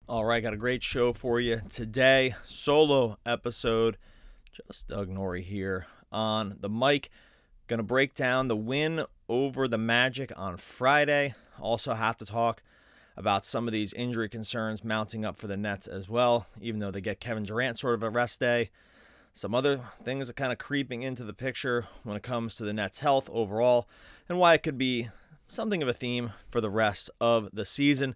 All right, got a great show for you today. Solo episode. Just Doug Norrie here on the mic. Going to break down the win over the Magic on Friday. Also have to talk about some of these injury concerns mounting up for the Nets as well, even though they get Kevin Durant sort of a rest day. Some other things are kind of creeping into the picture when it comes to the Nets' health overall and why it could be something of a theme for the rest of the season.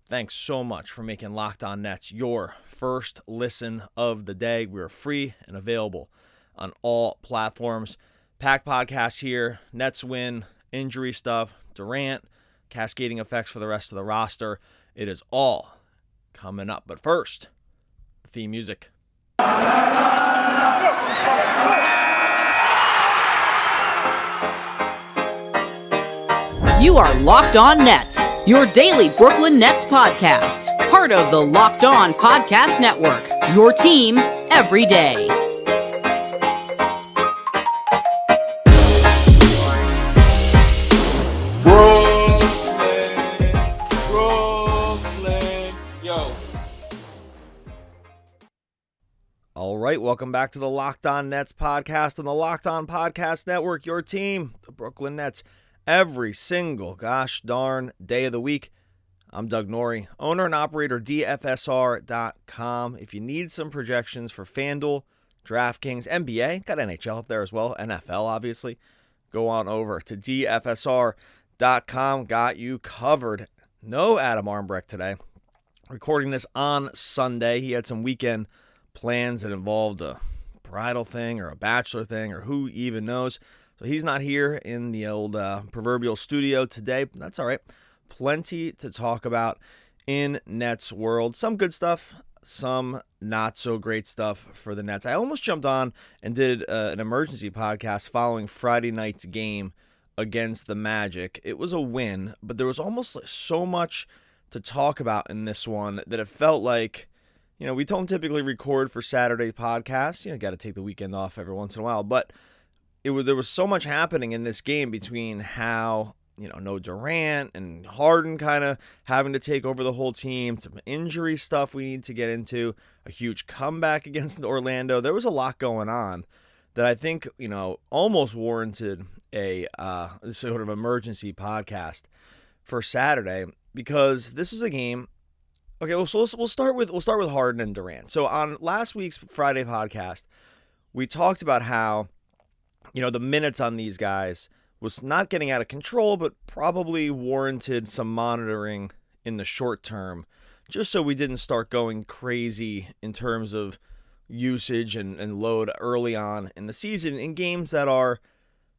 Thanks so much for making Locked On Nets your first listen of the day. We're free and available on all platforms. Pack podcast here. Nets win, injury stuff, Durant, cascading effects for the rest of the roster. It is all coming up. But first, theme music. You are Locked On Nets, your daily Brooklyn Nets podcast. Part of the Locked On Podcast Network, your team every day. Brooklyn, yo. All right, welcome back to the Locked On Nets podcast on the Locked On Podcast Network, your team, the Brooklyn Nets. Every single gosh darn day of the week. I'm Doug Norrie, owner and operator DFSR.com. If you need some projections for FanDuel, DraftKings, NBA, got NHL up there as well, NFL obviously, go on over to DFSR.com. Got you covered. No Adam Armbrecht today. Recording this on Sunday. He had some weekend plans that involved a bridal thing or a bachelor thing or who even knows. So he's not here in the old proverbial studio today. But that's all right. Plenty to talk about in Nets world. Some good stuff, some not so great stuff for the Nets. I almost jumped on and did an emergency podcast following Friday night's game against the Magic. It was a win, but there was almost so much to talk about in this one that it felt like, we don't typically record for Saturday podcasts. Got to take the weekend off every once in a while, but there was so much happening in this game between how, no Durant and Harden kind of having to take over the whole team, some injury stuff we need to get into, a huge comeback against Orlando. There was a lot going on that I think, almost warranted a sort of emergency podcast for Saturday, because this is a game. Okay, well, so we'll start with Harden and Durant. So on last week's Friday podcast, we talked about how the minutes on these guys was not getting out of control, but probably warranted some monitoring in the short term, just so we didn't start going crazy in terms of usage and load early on in the season in games that are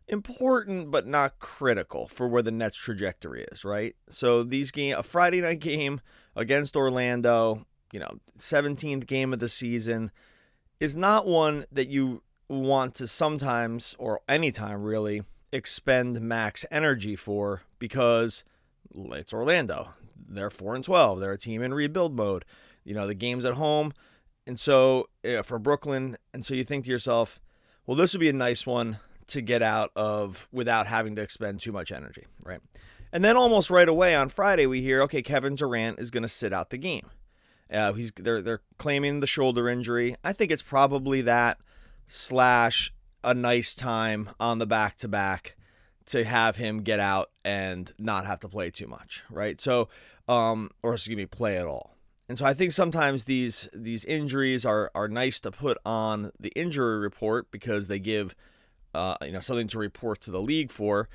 important but not critical for where the Nets trajectory is, right? So a Friday night game against Orlando, 17th game of the season, is not one that you want to sometimes, or anytime really, expend max energy for, because it's Orlando. They're 4-12. They're a team in rebuild mode. The game's at home. And so for Brooklyn, and so you think to yourself, well, this would be a nice one to get out of without having to expend too much energy, right? And then almost right away on Friday, we hear, okay, Kevin Durant is going to sit out the game. They're claiming the shoulder injury. I think it's probably that / a nice time on the back-to-back to have him get out and not have to play too much, right? So, play at all. And so I think sometimes these injuries are nice to put on the injury report because they give something to report to the league for.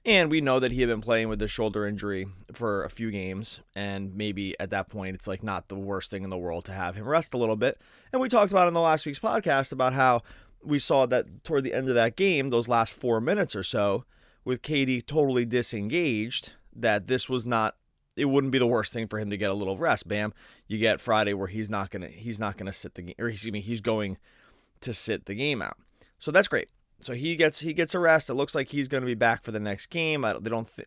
And we know that he had been playing with the shoulder injury for a few games, and maybe at that point it's like not the worst thing in the world to have him rest a little bit. And we talked about in the last week's podcast about how we saw that toward the end of that game, those last 4 minutes or so, with KD totally disengaged, that this was not, it wouldn't be the worst thing for him to get a little rest. Bam, you get Friday where he's not gonna sit the game, or he's going to sit the game out. So that's great. So he gets a rest. It looks like he's going to be back for the next game.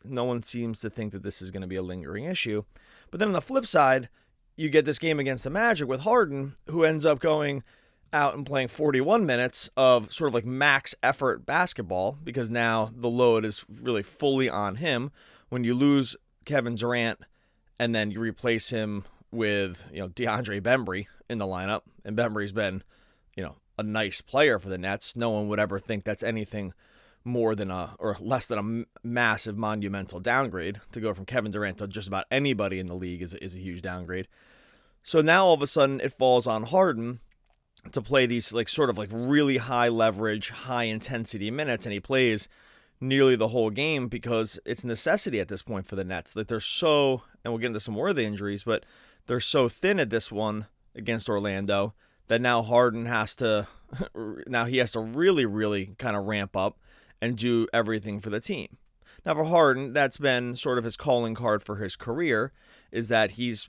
No one seems to think that this is going to be a lingering issue. But then on the flip side, you get this game against the Magic with Harden, who ends up going out and playing 41 minutes of sort of like max effort basketball, because now the load is really fully on him. When you lose Kevin Durant and then you replace him with, DeAndre Bembry in the lineup, and Bembry's been, a nice player for the Nets. No one would ever think that's anything more than or less than a massive monumental downgrade. To go from Kevin Durant to just about anybody in the league is a huge downgrade. So now all of a sudden it falls on Harden to play these sort of really high leverage, high intensity minutes, and he plays nearly the whole game because it's necessity at this point for the Nets. That they're so, and we'll get into some more of the injuries, but they're so thin at this one against Orlando that now Harden has to really, really kind of ramp up and do everything for the team. Now for Harden, that's been sort of his calling card for his career, is that it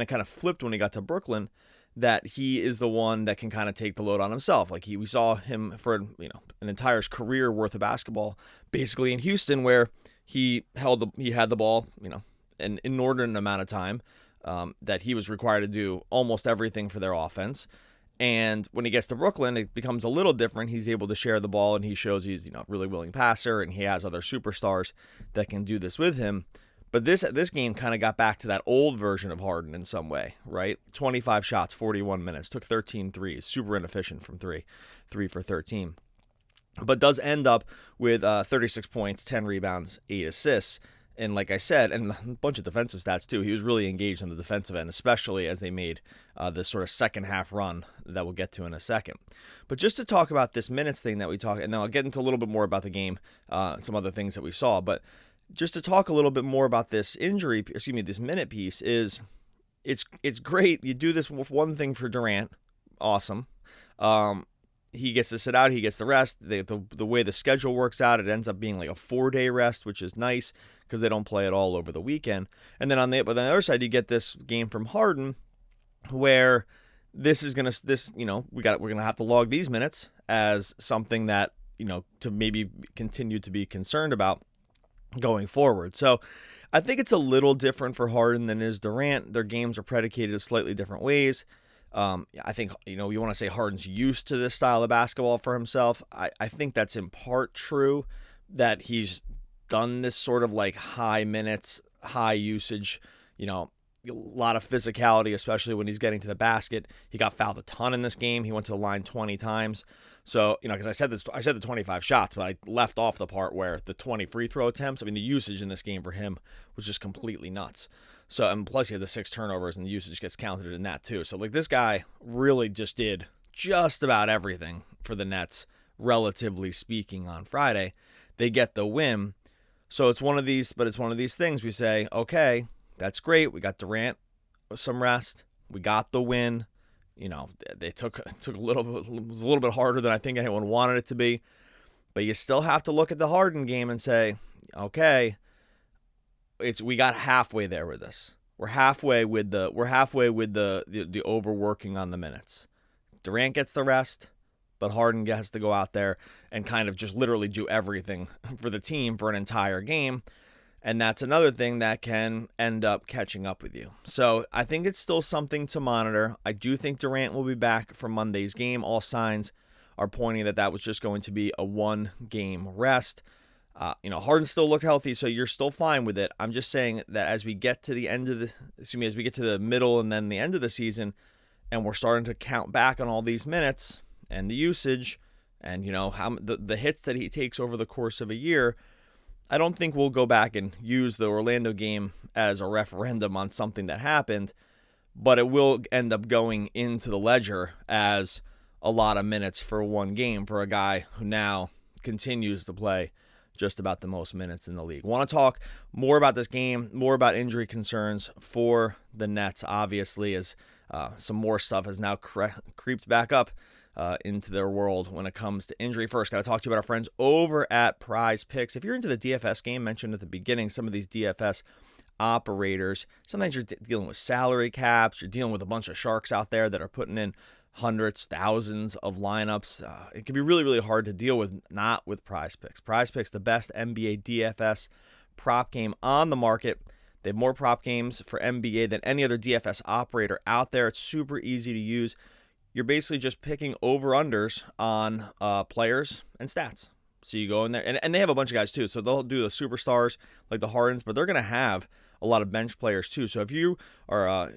kind of flipped when he got to Brooklyn, that he is the one that can kind of take the load on himself. We saw him for an entire career worth of basketball, basically in Houston, where he had the ball, an inordinate amount of time, that he was required to do almost everything for their offense. And when he gets to Brooklyn, it becomes a little different. He's able to share the ball, and he shows he's a really willing passer, and he has other superstars that can do this with him. But this game kind of got back to that old version of Harden in some way, right? 25 shots, 41 minutes, took 13 threes, super inefficient from 3 for 13. But does end up with 36 points, 10 rebounds, 8 assists. And like I said, and a bunch of defensive stats too. He was really engaged on the defensive end, especially as they made this sort of second half run that we'll get to in a second. But just to talk about this minutes thing that we talk, and then I'll get into a little bit more about the game, some other things that we saw. But just to talk a little bit more about this this minute piece is, it's great. You do this with one thing for Durant, awesome. He gets to sit out, he gets the rest. The way the schedule works out, it ends up being like a 4-day rest, which is nice because they don't play it all over the weekend. And then on the other side, you get this game from Harden, where we're gonna have to log these minutes as something that to maybe continue to be concerned about going forward. So I think it's a little different for Harden than is Durant. Their games are predicated in slightly different ways. I think, you want to say Harden's used to this style of basketball for himself. I think that's in part true, that he's done this sort of high minutes, high usage, a lot of physicality, especially when he's getting to the basket. He got fouled a ton in this game. He went to the line 20 times. So, because I said the 25 shots, but I left off the part where the 20 free throw attempts, the usage in this game for him was just completely nuts. So, and plus he had the 6 turnovers, and the usage gets counted in that too. So, this guy really just did just about everything for the Nets, relatively speaking, on Friday. They get the win. So it's one of these things we say, okay, that's great. We got Durant some rest. We got the win. They took a little bit, it was a little bit harder than I think anyone wanted it to be. But you still have to look at the Harden game and say, okay, we got halfway there with this. We're halfway with the overworking on the minutes. Durant gets the rest, but Harden has to go out there and kind of just literally do everything for the team for an entire game. And that's another thing that can end up catching up with you. So I think it's still something to monitor. I do think Durant will be back for Monday's game. All signs are pointing that was just going to be a 1-game rest. Harden still looked healthy, so you're still fine with it. I'm just saying that as we get to the middle and then the end of the season, and we're starting to count back on all these minutes and the usage, and how the hits that he takes over the course of a year, I don't think we'll go back and use the Orlando game as a referendum on something that happened, but it will end up going into the ledger as a lot of minutes for one game for a guy who now continues to play just about the most minutes in the league. Want to talk more about this game, more about injury concerns for the Nets, obviously, as some more stuff has now creeped back up into their world when it comes to injury. First, got to talk to you about our friends over at Prize Picks. If you're into the DFS game, mentioned at the beginning, some of these DFS operators, sometimes you're dealing with salary caps, you're dealing with a bunch of sharks out there that are putting in hundreds, thousands of lineups. It can be really, really hard to deal with, not with Prize Picks. Prize Picks, the best NBA DFS prop game on the market. They have more prop games for NBA than any other DFS operator out there. It's super easy to use. You're basically just picking over-unders on players and stats. So you go in there, and they have a bunch of guys too. So they'll do the superstars like the Hardens, but they're going to have a lot of bench players too. So if you are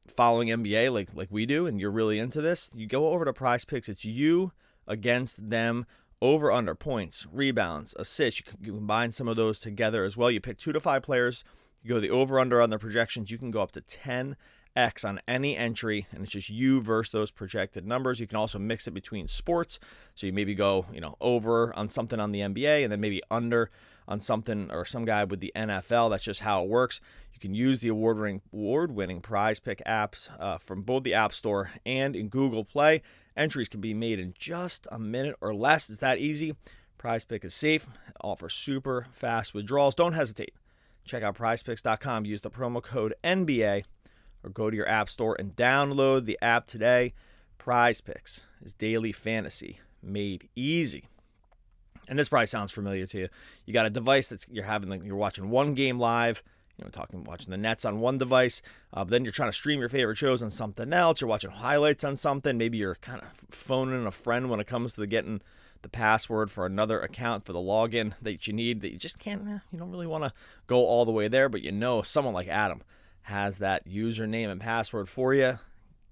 following NBA like we do and you're really into this, you go over to Prize Picks. It's you against them, over under points, rebounds, assists. You can combine some of those together as well. You pick 2 to 5 players. You go the over under on the projections. You can go up to 10x on any entry, and it's just you versus those projected numbers. You can also mix it between sports. So you maybe go over on something on the NBA and then maybe under on something or some guy with the NFL. That's just how it works. You can use the award-winning Prize Pick apps from both the App Store and in Google Play. Entries can be made in just a minute or less. It's that easy. Prize Pick is safe. It offers super fast withdrawals. Don't hesitate. Check out prizepicks.com. Use the promo code NBA or go to your App Store and download the app today. Prize Picks is daily fantasy made easy. And this probably sounds familiar to you. You got a device you're watching one game live, watching the Nets on one device, but then you're trying to stream your favorite shows on something else. You're watching highlights on something. Maybe you're kind of phoning a friend when it comes to getting the password for another account for the login that you need, that you just can't, you don't really want to go all the way there, but someone like Adam has that username and password for you.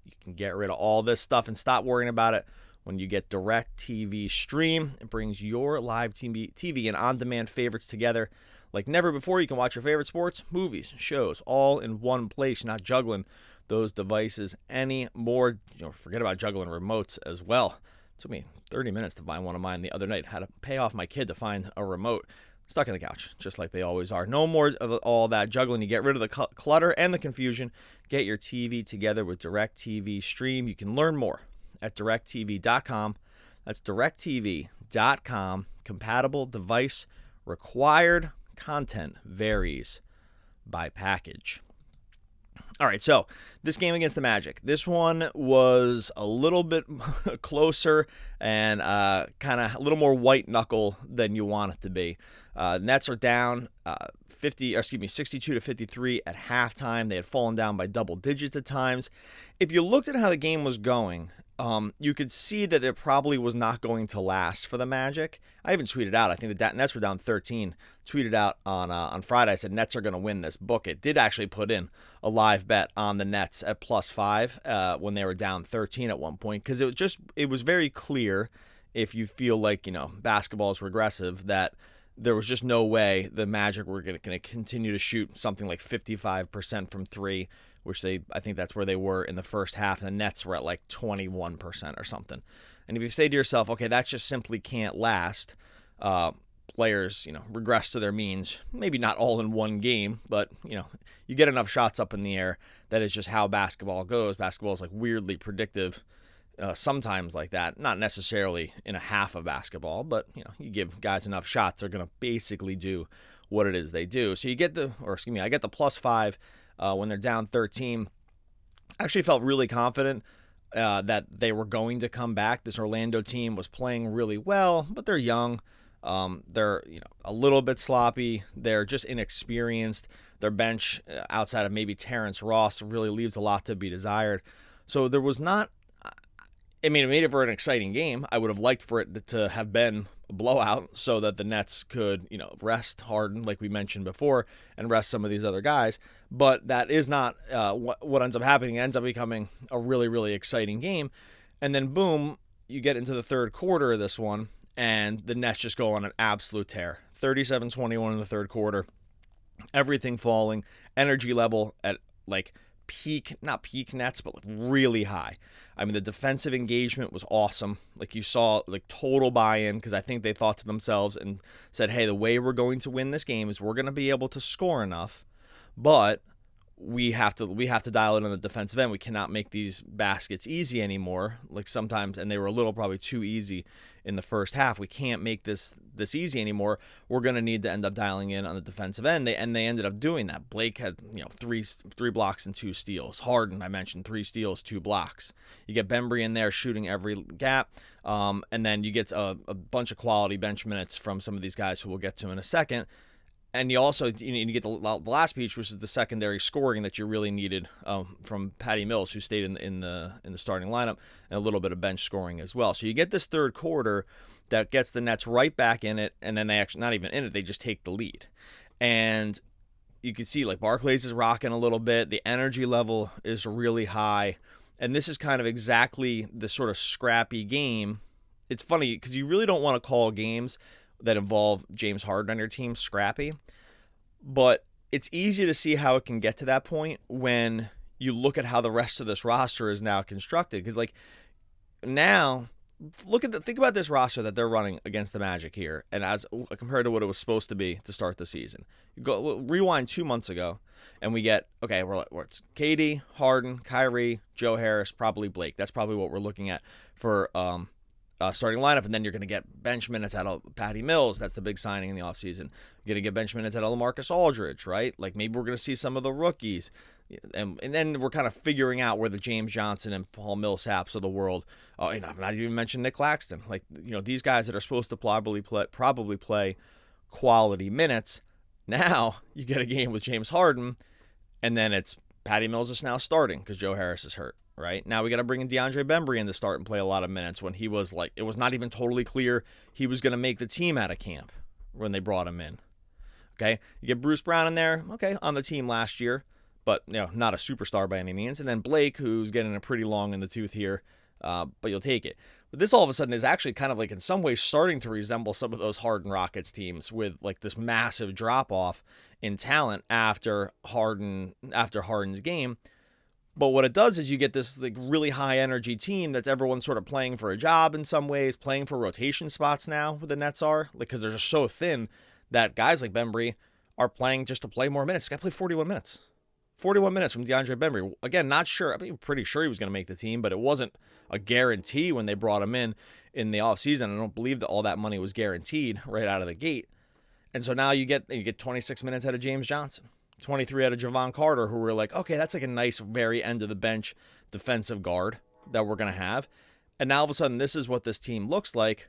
You can get rid of all this stuff and stop worrying about it. When you get DirecTV Stream, it brings your live TV and on-demand favorites together like never before. You can watch your favorite sports, movies, shows, all in one place. You're not juggling those devices anymore. Forget about juggling remotes as well. It took me 30 minutes to find one of mine the other night. Had to pay off my kid to find a remote. Stuck in the couch, just like they always are. No more of all that juggling. You get rid of the clutter and the confusion. Get your TV together with DirecTV Stream. You can learn more at directtv.com. That's directtv.com. Compatible device required. Content varies by package. All right, so this game against the Magic. This one was a little bit closer and kind of a little more white knuckle than you want it to be. Nets are down 62 to 53 at halftime. They had fallen down by double digits at times. If you looked at how the game was going, you could see that it probably was not going to last for the Magic. I even tweeted out, I think the Nets were down 13. Tweeted out on Friday, I said Nets are going to win this. Book it. Did actually put in a live bet on the Nets at +5 when they were down 13 at one point, because it was very clear, if you feel like basketball is regressive, that there was just no way the Magic were going to continue to shoot something like 55% from three, which I think that's where they were in the first half, and the Nets were at like 21% or something. And if you say to yourself, okay, that just simply can't last, players, regress to their means, maybe not all in one game, but, you get enough shots up in the air. That is just how basketball goes. Basketball is like weirdly predictive sometimes like that. Not necessarily in a half of basketball, but, you give guys enough shots, they're going to basically do what it is they do. So I get the +5 when they're down 13. I actually felt really confident that they were going to come back. This Orlando team was playing really well, but they're young. They're a little bit sloppy. They're just inexperienced. Their bench, outside of maybe Terrence Ross, really leaves a lot to be desired. So there was not. It made it for an exciting game. I would have liked for it to have been a blowout so that the Nets could, rest Harden, like we mentioned before, and rest some of these other guys. But that is not what ends up happening. It ends up becoming a really, really exciting game. And then, boom, you get into the third quarter of this one, and the Nets just go on an absolute tear. 37-21 in the third quarter. Everything falling. Energy level at like not peak Nets, but like really high. The defensive engagement was awesome. Like you saw, like total buy-in, because I think they thought to themselves and said, hey, the way we're going to win this game is we're going to be able to score enough, but we have to dial it on the defensive end. We cannot make these baskets easy anymore. Like sometimes, and they were a little probably too easy in the first half. We can't make this easy anymore. We're going to need to end up dialing in on the defensive end. They ended up doing that. Blake had three blocks and 2 steals. Harden, I mentioned, 3 steals, 2 blocks. You get Bembry in there shooting every gap, and then you get a bunch of quality bench minutes from some of these guys who we'll get to in a second. And you also you get the last piece, which is the secondary scoring that you really needed from Patty Mills, who stayed in the starting lineup, and a little bit of bench scoring as well. So you get this third quarter that gets the Nets right back in it, and then they actually not even in it, they just take the lead. And you can see like Barclays is rocking a little bit. The energy level is really high. And this is kind of exactly the sort of scrappy game. It's funny because you really don't want to call games that involve James Harden on your team scrappy. But it's easy to see how it can get to that point when you look at how the rest of this roster is now constructed. Because like now, think about this roster that they're running against the Magic here, and as compared to what it was supposed to be to start the season. You go rewind 2 months ago, and we get it's KD, Harden, Kyrie, Joe Harris, probably Blake. That's probably what we're looking at for starting lineup, and then you're going to get bench minutes out of Patty Mills. That's the big signing in the offseason. You're going to get bench minutes out of LaMarcus Aldridge, right? Like maybe we're going to see some of the rookies. And then we're kind of figuring out where the James Johnson and Paul Millsaps of the world. I'm not even mentioning Nick Claxton. Like these guys that are supposed to probably play quality minutes. Now you get a game with James Harden, and then it's Patty Mills is now starting because Joe Harris is hurt. Right now we got to bring in DeAndre Bembry in to start and play a lot of minutes when he was like it was not even totally clear he was going to make the team out of camp when they brought him in. Okay, you get Bruce Brown in there. Okay, on the team last year. But not a superstar by any means. And then Blake, who's getting a pretty long in the tooth here, but you'll take it. But this all of a sudden is actually kind of like in some ways starting to resemble some of those Harden Rockets teams with like this massive drop off in talent after Harden's game. But what it does is you get this like really high energy team that's everyone sort of playing for a job in some ways, playing for rotation spots now. With the Nets are because they're just so thin that guys like Bembry are playing just to play more minutes. This guy played 41 minutes. 41 minutes from DeAndre Bembry. Again, not sure. I'm pretty sure he was going to make the team, but it wasn't a guarantee when they brought him in the offseason. I don't believe that all that money was guaranteed right out of the gate. And so now you get 26 minutes out of James Johnson, 23 out of Javon Carter, who were like, okay, that's like a nice very end of the bench defensive guard that we're going to have. And now all of a sudden, this is what this team looks like.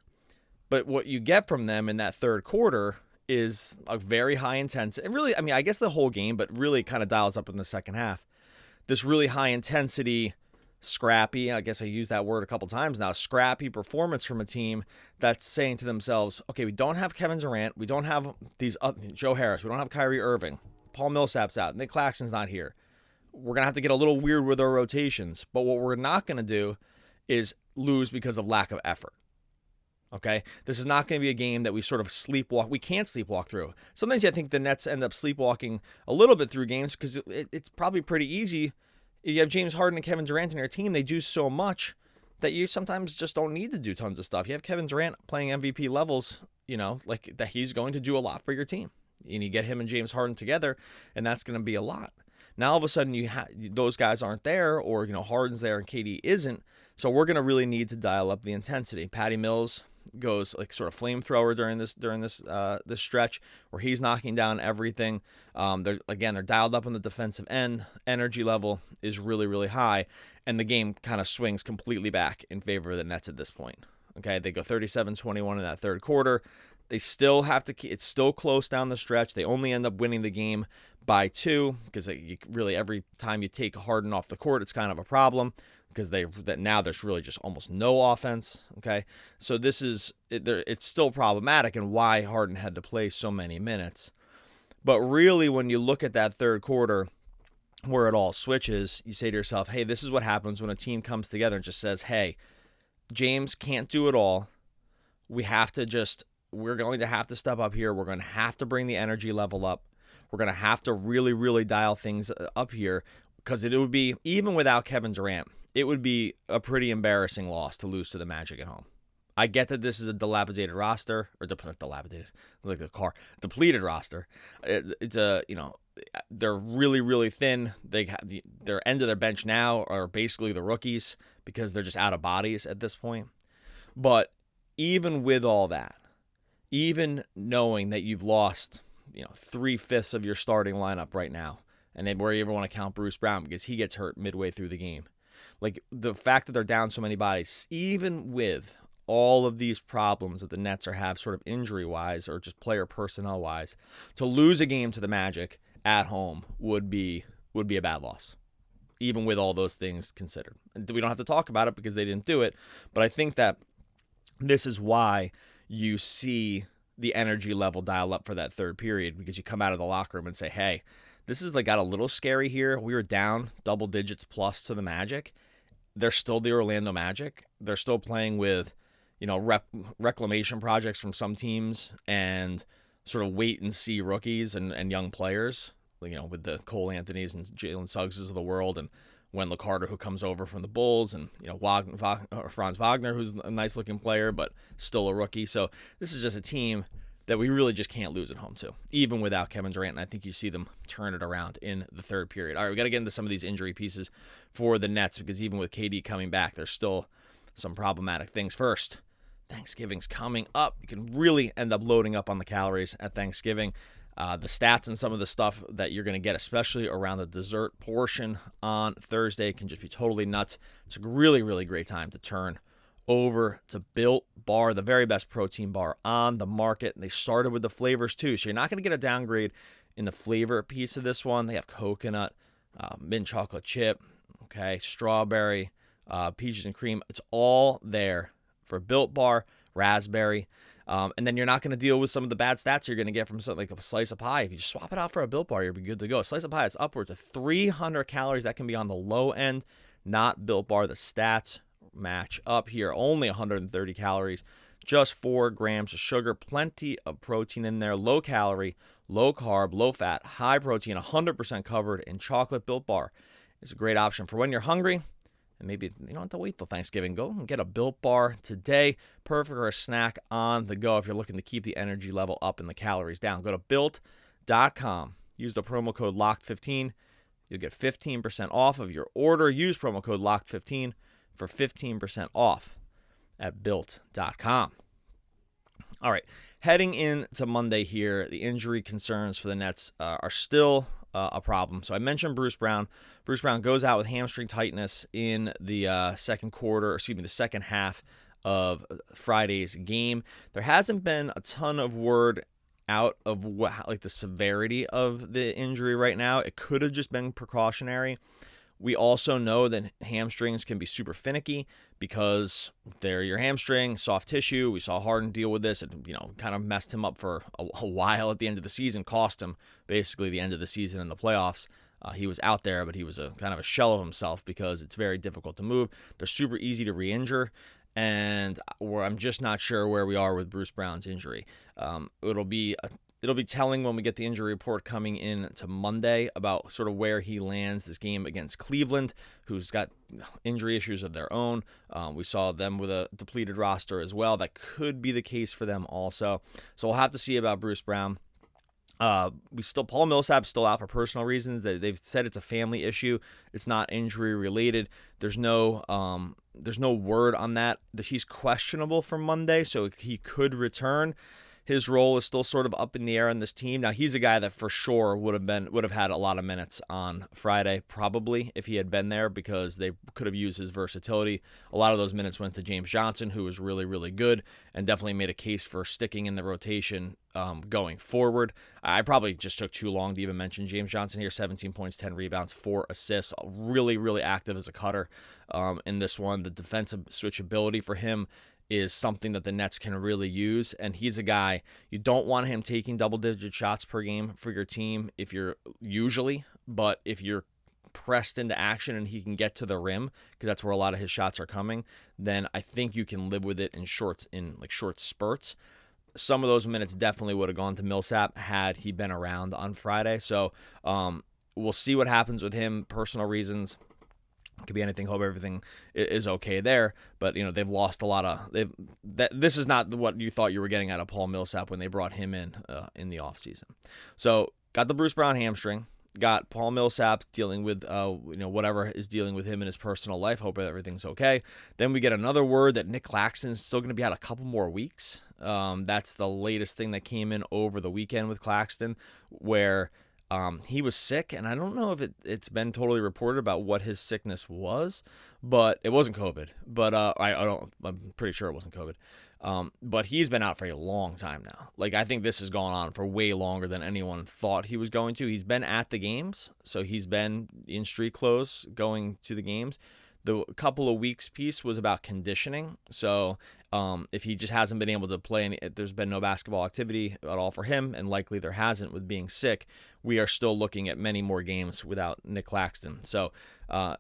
But what you get from them in that third quarter is a very high intensity. And really, I mean, I guess the whole game, but really kind of dials up in the second half. This really high intensity, scrappy, I guess I used that word a couple times now, scrappy performance from a team that's saying to themselves, okay, we don't have Kevin Durant. We don't have Joe Harris. We don't have Kyrie Irving. Paul Millsap's out. Nick Claxton's not here. We're going to have to get a little weird with our rotations. But what we're not going to do is lose because of lack of effort. Okay, this is not going to be a game that we sort of sleepwalk. We can't sleepwalk through. Sometimes I think the Nets end up sleepwalking a little bit through games because it's probably pretty easy. You have James Harden and Kevin Durant in your team. They do so much that you sometimes just don't need to do tons of stuff. You have Kevin Durant playing MVP levels, like that he's going to do a lot for your team. And you get him and James Harden together, and that's going to be a lot. Now all of a sudden those guys aren't there, or Harden's there and KD isn't. So we're going to really need to dial up the intensity. Patty Mills goes like sort of flamethrower during this stretch where he's knocking down everything. They're dialed up on the defensive end. Energy level is really, really high, and the game kind of swings completely back in favor of the Nets at this point. Okay, they go 37-21 in that third quarter. They still have to. It's still close down the stretch. They only end up winning the game by 2 because really every time you take Harden off the court, it's kind of a problem. Because now there's really just almost no offense. Okay, so it's still problematic and why Harden had to play so many minutes. But really, when you look at that third quarter, where it all switches, you say to yourself, "Hey, this is what happens when a team comes together and just says, hey, James can't do it all. We're going to have to step up here. We're going to have to bring the energy level up. We're going to have to really, really dial things up here because it would be even without Kevin Durant." It would be a pretty embarrassing loss to lose to the Magic at home. I get that this is a dilapidated roster, or dilapidated, like a car, depleted roster. They're really, really thin. They have their end of their bench now are basically the rookies because they're just out of bodies at this point. But even with all that, even knowing that you've lost, 3/5 of your starting lineup right now, and then where you ever want to count Bruce Brown because he gets hurt midway through the game. Like the fact that they're down so many bodies, even with all of these problems that the Nets have sort of injury-wise or just player personnel-wise, to lose a game to the Magic at home would be a bad loss, even with all those things considered. And we don't have to talk about it because they didn't do it, but I think that this is why you see the energy level dial up for that third period, because you come out of the locker room and say, hey, this is got a little scary here. We were down double digits plus to the Magic. They're still the Orlando Magic. They're still playing with, reclamation projects from some teams and sort of wait and see rookies and young players, with the Cole Anthonys and Jalen Suggses of the world, and Wendell Carter, who comes over from the Bulls, and Franz Wagner, who's a nice looking player but still a rookie. So this is just a team that we really just can't lose at home to, even without Kevin Durant. And I think you see them turn it around in the third period. All right, we got to get into some of these injury pieces for the Nets, because even with KD coming back, there's still some problematic things. First, Thanksgiving's coming up. You can really end up loading up on the calories at Thanksgiving. The stats and some of the stuff that you're going to get, especially around the dessert portion on Thursday, can just be totally nuts. It's a really, really great time to turn over to Built Bar, the very best protein bar on the market. And they started with the flavors too, so you're not going to get a downgrade in the flavor piece of this one. They have coconut, mint chocolate chip, strawberry, peaches and cream. It's all there for Built Bar, raspberry. And then you're not going to deal with some of the bad stats you're going to get from something like a slice of pie. If you just swap it out for a Built Bar, you'll be good to go. A slice of pie, it's upwards of 300 calories. That can be on the low end, not Built Bar. The stats match up here. Only 130 calories, just 4 grams of sugar, plenty of protein in there, low calorie, low carb, low fat, high protein, 100% covered in chocolate. Built Bar is a great option for when you're hungry, and maybe you don't have to wait till Thanksgiving. Go and get a Built Bar today. Perfect for a snack on the go if you're looking to keep the energy level up and the calories down. Go to Built.com. Use the promo code LOCKED15. You'll get 15% off of your order. Use promo code LOCKED15 for 15% off at Built.com. All right, heading into Monday here, the injury concerns for the Nets are still a problem. So I mentioned Bruce Brown. Bruce Brown goes out with hamstring tightness in the second half of Friday's game. There hasn't been a ton of word out of the severity of the injury right now. It could have just been precautionary. We also know that hamstrings can be super finicky because they're your hamstring, soft tissue. We saw Harden deal with this. It kind of messed him up for a while at the end of the season, cost him basically the end of the season in the playoffs. He was out there, but he was kind of a shell of himself because it's very difficult to move. They're super easy to re-injure, and I'm just not sure where we are with Bruce Brown's injury. It'll be telling when we get the injury report coming in to Monday about sort of where he lands this game against Cleveland, who's got injury issues of their own. We saw them with a depleted roster as well. That could be the case for them also. So we'll have to see about Bruce Brown. Paul Millsap's still out for personal reasons. They've said it's a family issue. It's not injury related. There's no word on that. He's questionable for Monday, so he could return. His role is still sort of up in the air on this team. Now, he's a guy that for sure would have had a lot of minutes on Friday, probably, if he had been there, because they could have used his versatility. A lot of those minutes went to James Johnson, who was really, really good and definitely made a case for sticking in the rotation going forward. I probably just took too long to even mention James Johnson here. 17 points, 10 rebounds, 4 assists. Really, really active as a cutter in this one. The defensive switchability for him is something that the Nets can really use, and he's a guy you don't want him taking double-digit shots per game for your team but if you're pressed into action and he can get to the rim, because that's where a lot of his shots are coming, then I think you can live with it in short spurts. Some of those minutes definitely would have gone to Millsap had he been around on Friday. So we'll see what happens with him. Personal reasons. Could be anything. Hope everything is okay there. But they've lost a lot of. This is not what you thought you were getting out of Paul Millsap when they brought him in the offseason. So got the Bruce Brown hamstring. Got Paul Millsap dealing with whatever is dealing with him in his personal life. Hope everything's okay. Then we get another word that Nick Claxton's still going to be out a couple more weeks. That's the latest thing that came in over the weekend with Claxton, where he was sick, and I don't know if it's been totally reported about what his sickness was, but it wasn't COVID. But I'm pretty sure it wasn't COVID. But he's been out for a long time now. I think this has gone on for way longer than anyone thought he was going to. He's been at the games, so he's been in street clothes going to the games. The couple of weeks piece was about conditioning. So If he just hasn't been able to play, there's been no basketball activity at all for him, and likely there hasn't with being sick, we are still looking at many more games without Nick Claxton. So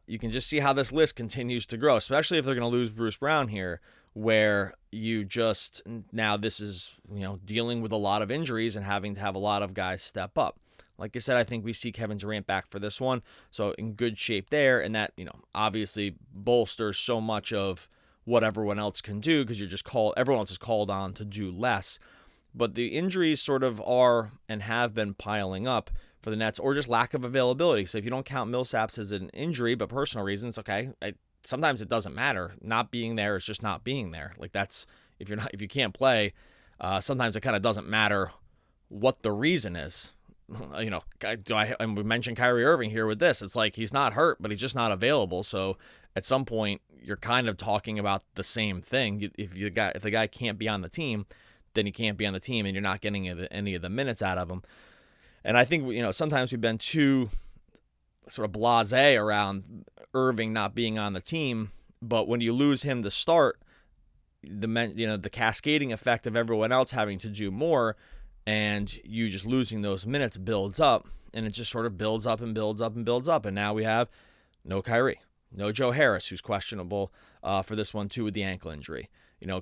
you can just see how this list continues to grow, especially if they're going to lose Bruce Brown here, where you just, now this is, dealing with a lot of injuries and having to have a lot of guys step up. Like I said, I think we see Kevin Durant back for this one, so in good shape there, and that, obviously bolsters so much of what everyone else can do, because everyone else is called on to do less. But the injuries sort of are and have been piling up for the Nets, or just lack of availability. So if you don't count Millsaps as an injury, but personal reasons, okay, sometimes it doesn't matter. Not being there is just not being there. Like, that's, if you can't play, sometimes it kind of doesn't matter what the reason is. And we mentioned Kyrie Irving here with this. It's like, he's not hurt, but he's just not available. So at some point, you're kind of talking about the same thing. If the guy can't be on the team, then he can't be on the team, and you're not getting any of the minutes out of him. And I think, sometimes we've been too sort of blasé around Irving not being on the team, but when you lose him to start, the cascading effect of everyone else having to do more, and you just losing those minutes builds up, and it just sort of builds up and builds up and builds up. And now we have no Kyrie, no Joe Harris, who's questionable for this one too with the ankle injury.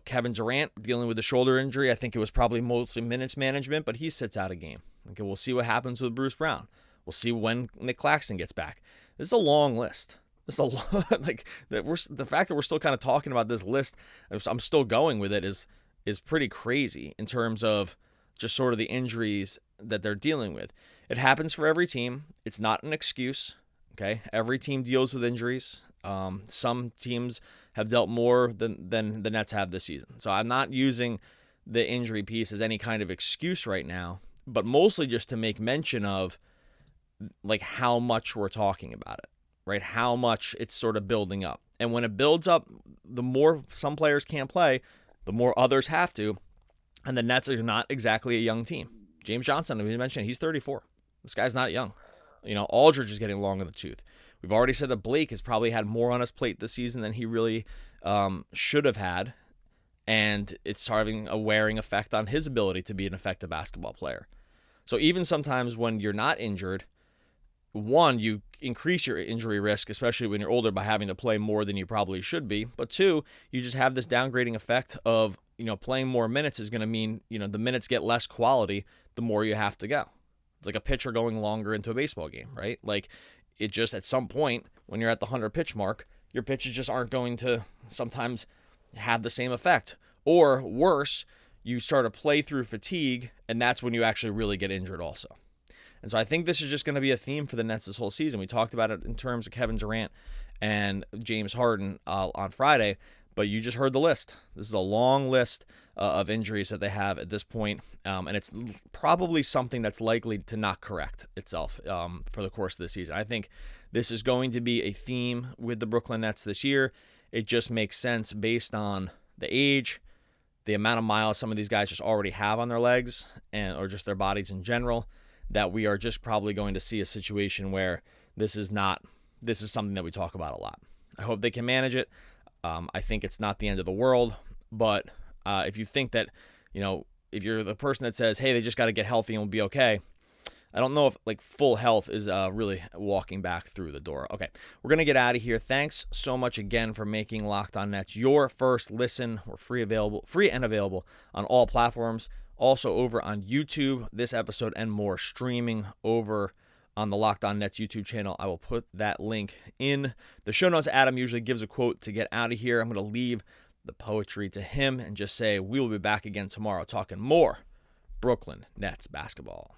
Kevin Durant dealing with the shoulder injury. I think it was probably mostly minutes management, but he sits out a game. Okay, we'll see what happens with Bruce Brown. We'll see when Nick Claxton gets back. This is a long list. This is a lot, the fact that we're still kind of talking about this list, I'm still going with it, is pretty crazy in terms of just sort of the injuries that they're dealing with. It happens for every team. It's not an excuse. Okay, every team deals with injuries. Some teams have dealt more than the Nets have this season. So I'm not using the injury piece as any kind of excuse right now, but mostly just to make mention of like how much we're talking about it, right? How much it's sort of building up. And when it builds up, the more some players can't play, the more others have to. And the Nets are not exactly a young team. James Johnson, we mentioned, he's 34. This guy's not young. Aldridge is getting long in the tooth. We've already said that Blake has probably had more on his plate this season than he really should have had, and it's having a wearing effect on his ability to be an effective basketball player. So even sometimes when you're not injured, one, you increase your injury risk, especially when you're older, by having to play more than you probably should be. But two, you just have this downgrading effect of, playing more minutes is going to mean, the minutes get less quality the more you have to go. It's like a pitcher going longer into a baseball game, right? Like, it just, at some point, when you're at the 100 pitch mark, your pitches just aren't going to sometimes have the same effect. Or worse, you start to play through fatigue, and that's when you actually really get injured also. And so I think this is just going to be a theme for the Nets this whole season. We talked about it in terms of Kevin Durant and James Harden on Friday, but you just heard the list. This is a long list of injuries that they have at this point, and it's probably something that's likely to not correct itself for the course of the season. I think this is going to be a theme with the Brooklyn Nets this year. It just makes sense based on the age, the amount of miles some of these guys just already have on their legs, or just their bodies in general, that we are just probably going to see a situation where this is something that we talk about a lot. I hope they can manage it. I think it's not the end of the world, but if you think that, if you're the person that says, hey, they just got to get healthy and we'll be okay, I don't know if full health is really walking back through the door. Okay, we're going to get out of here. Thanks so much again for making Locked On Nets your first listen. We're free and available on all platforms. Also over on YouTube, this episode and more streaming over on the Locked On Nets YouTube channel. I will put that link in the show notes. Adam usually gives a quote to get out of here. I'm going to leave the poetry to him and just say we will be back again tomorrow talking more Brooklyn Nets basketball.